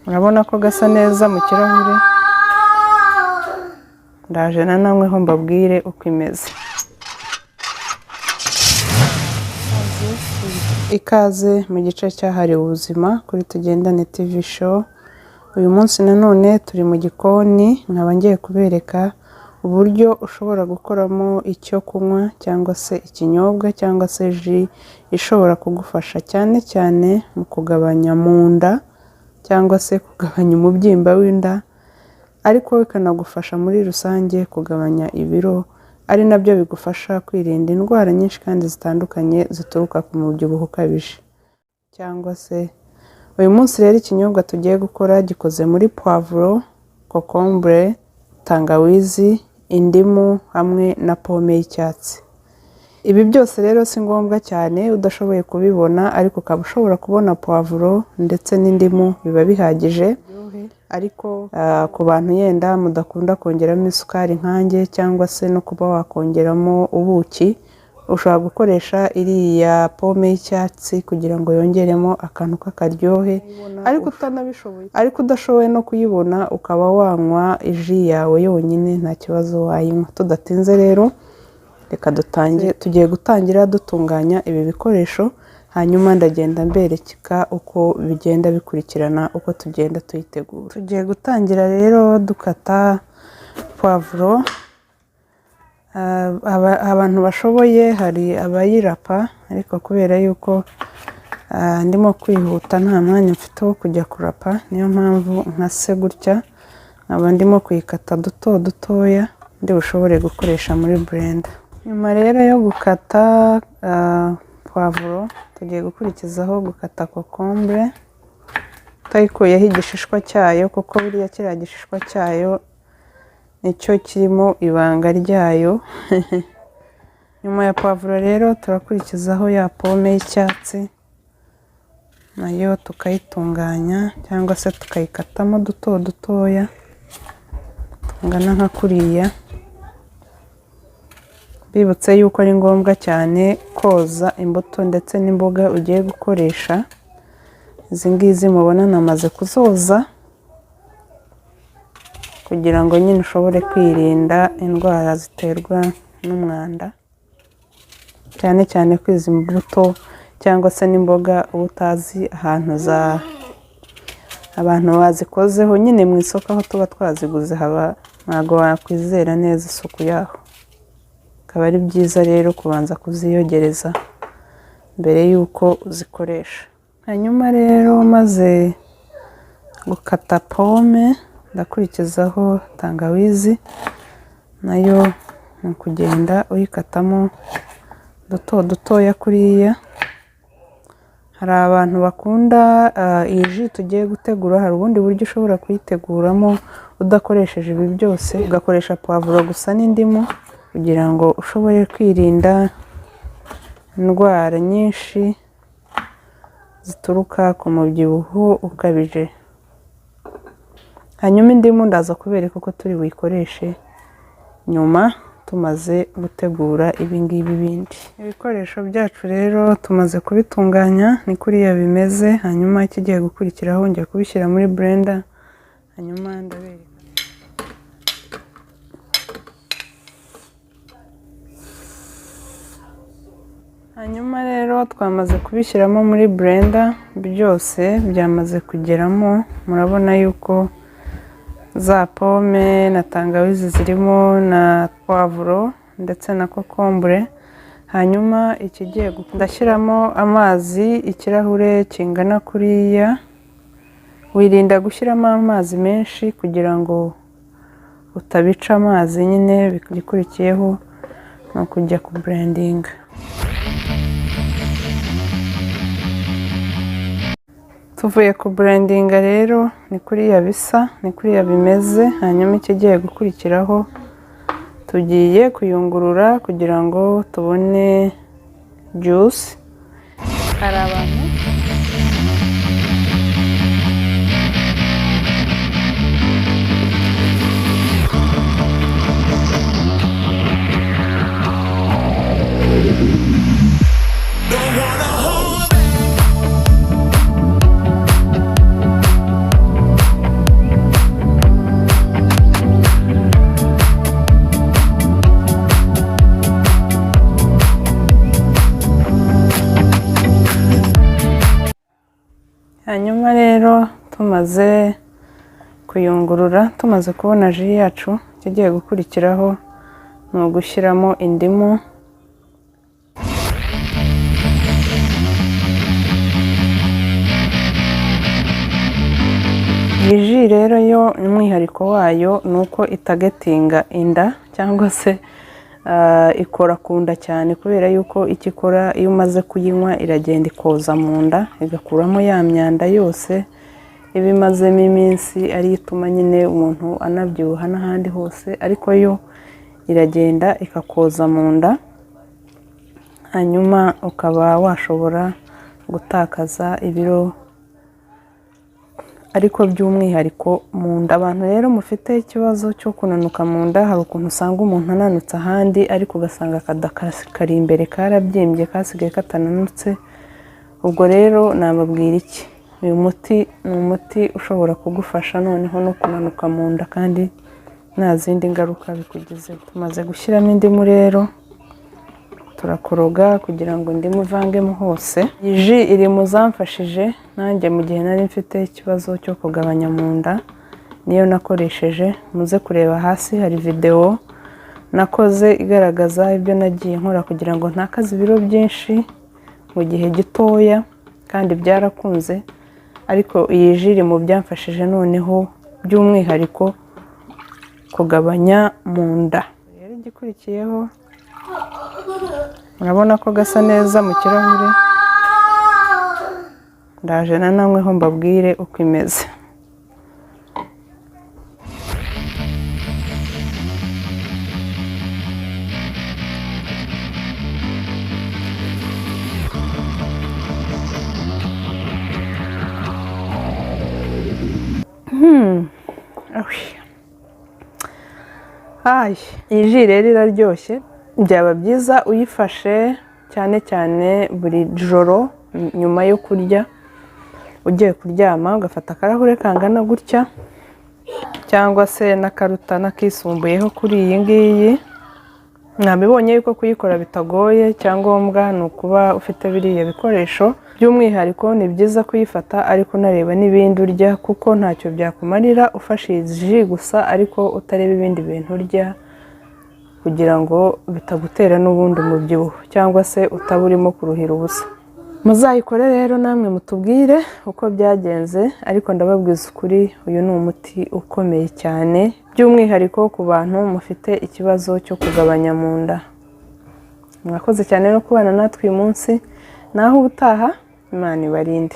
Murabona ko gasa neza mu kirahure. Ndaje na namwe ho mbabwire uko imeze. Ikaze mu gice cyahariwe ubuzima kuri Tugendane TV show. Uyu munsi nanone turi mu gikoni, nkaba ngiye kubereka uburyo ushobora gukoramo icyo kunywa cyangwa se ikinyobwa cyangwa se ji ishobora kugufasha cyane cyane mu kugabanya mu nda cyangwa se kugabanya umubyimba w'inda, ariko bikanagufasha muri rusange kugabanya ibiro, ari nabyo bigufasha kwirinda indwara nyinshi kandi zitandukanye zituruka ku mubyibuho ukabije. Cyangwa se uyu munsi rero ikinyobwa tugiye gukora gikoze muri poivro, kokombure, tangawizi, indimu hamwe na pome y'icyatsi. Ibi byose rero si ngombwa cyane udashoboye kubibona, ariko ukaba ushobora kubona poivro ndetse n'indimu biba bihagije. Ariko ku bantu yenda mudakunda kongeramo isukari nkanjye cyangwa se no kuba wakongeramo ubuki, ushobora gukoresha iriya pome y'icyatsi kugira ngo yongeremo akantu k'akaryohe. Ariko udashoboye no kuyibona ukaba wanywa iji yawe yonyine nta kibazo wayinywa. Tudatinze rero reka dutangire. Tugiye gutangira dutunganya ibi bikoresho, hanyuma ndagenda mbereka uko bigenda bikurikirana uko tugenda tuyitegura. Tugiye gutangira rero dukata poivro. Abantu bashoboye hari abayirapa, ariko kubera yuko ndimo kwihuta nta mwanya mfite wo kujya kurapa, niyo mpamvu nkase gutya, nkaba ndimo kuyikata dutoya ndi bushobore gukoresha muri blender. Nyuma rero yo gukata poivro, tugiye gukurikizaho gukata kokombure tutayikuyeho igishishwa cyayo, kuko buriya kiriya gishishwa cyayo nicyo kirimo ibanga ryayo. Nyuma ya poivro rero turakurikizaho ya pome y'icyatsi, nayo tukayitunganya cyangwa se tukayikatamo dutoya tungana nka kuriya. Bibutse yuko ari ngombwa cyane koza imbuto ndetse n'imboga ugiye gukoresha. Izi ngizi mubona namaze kuzoza kugira ngo nyine ushobore kwirinda indwara ziterwa n'umwanda, cyane cyane ko izi mbuto cyangwa se n'imboga uba utazi ahantu abantu bazikozeho. Nyine mu isoko aho tuba twaziguze haba ntabwo wakwizera neza isuku yaho. Akaba ari byiza rero kubanza kuziyogereza mbere y'uko uzikoresha. Hanyuma rero maze gukata pome, ndakurikizaho tangawizi, nayo ni ukugenda uyikatamo dutoya kuriya. Hari abantu bakunda iyi ji tugiye gutegura, hari ubundi buryo ushobora kuyiteguramo udakoresheje ibi byose, ugakoresha poivro gusa n'indimu kugira ngo ushobore kwirinda indwara nyinshi zituruka ku mubyibuho ukabije. Hanyuma indimu ndaza kubereka uko turi buyikoreshe nyuma tumaze gutegura ibi ngibi bindi. Ibikoresho byacu rero tumaze kubitunganya, ni kuriya bimeze. Hanyuma ikigiye gukurikiraho ngiye kubishyira muri blender, hanyuma ndabereka. Hanyuma rero twamaze kubishyiramo muri blender, byose byamaze kugeramo. Murabona yuko za pome na tangawizi zirimo na poivro ndetse na kokombure. Hanyuma ikigiye ndashyiramo amazi, ikirahure kingana kuriya. Wirinda gushyiramo amazi menshi kugira ngo utabica amazi. Nyine bikurikiyeho no kujya ku blending. Tuvuye ku blending rero ni kuriya bisa, ni kuriya bimeze. Hanyuma ikigiye gukurikiraho tugiye kuyungurura kugira ngo tubone juice. Hari abantu hanyuma rero tumaze kuyungurura, tumaze kubona ji yacu, ikigiye gukurikiraho ni ugushyiramo indimu. Iyi ji rero yo umwihariko wayo ni uko itagetinga inda cyangwa se ikora ku nda cyane, kubera yuko icyo ikora iyo umaze kuyinywa iragenda ikoza mu nda igakuramo ya myanda yose iba imazemo iminsi, ariyo ituma nyine umuntu anabyibuha n'ahandi hose, ariko yo iragenda ikakoza mu nda, hanyuma ukaba washobora gutakaza ibiro ariko by'umwihariko mu nda. Abantu rero mufite ikibazo cyo kunanuka mu nda, hari ukuntu usanga umuntu ananutse ahandi ariko ugasanga akada kari imbere karabyimbye kasigaye katananutse. Ubwo rero nababwira iki, uyu muti ni umuti ushobora kugufasha noneho no kunanuka mu nda kandi nta zindi ngaruka bikugizeho. Tumaze gushyiramo indimu rero turakoroga kugira ngo indimu ivangemo hose. Iyi ji iri mu zamfashije nanjye mu gihe nari mfite ikibazo cyo kugabanya mu nda, niyo nakoresheje. Muze kureba hasi hari videwo nakoze igaragaza ibyo nagiye nkora kugira ngo ntakaze ibiro byinshi mu gihe gitoya, kandi byarakunze. Ariko iyi ji iri mu byamfashije noneho by'umwihariko kugabanya mu nda. Rero igikurikiyeho urabona ko gasa neza mu kirahure, ndaje nananyweho mbabwire uko imeze. Iyi ji rero iraryoshye, byaba byiza uyifashe cyane cyane buri joro nyuma yo kurya, ugiye kuryama ugafata akarahure kangana gutya cyangwa se n'akaruta n'akisumbuyeho kuri iyi ngiyi. Nabibonye yuko kuyikora bitagoye, icyangombwa ni ukuba ufite biriya bikoresho. By'umwihariko ni byiza kuyifata ariko unareba n'ibindi urya, kuko ntacyo byakumarira ufashe iyi ji gusa ariko utareba ibindi bintu urya, kugira ngo bitagutera n'ubundi umubyibuho cyangwa se utaba urimo kuruhira ubusa. Muzayikore rero namwe mutubwire uko byagenze, ariko ndababwiza ukuri uyu ni umuti ukomeye cyane, by'umwihariko ku bantu mufite ikibazo cyo kugabanya mu nda. Mwakoze cyane no kubana natwe uyu munsi, naho ubutaha Imana ibarinde.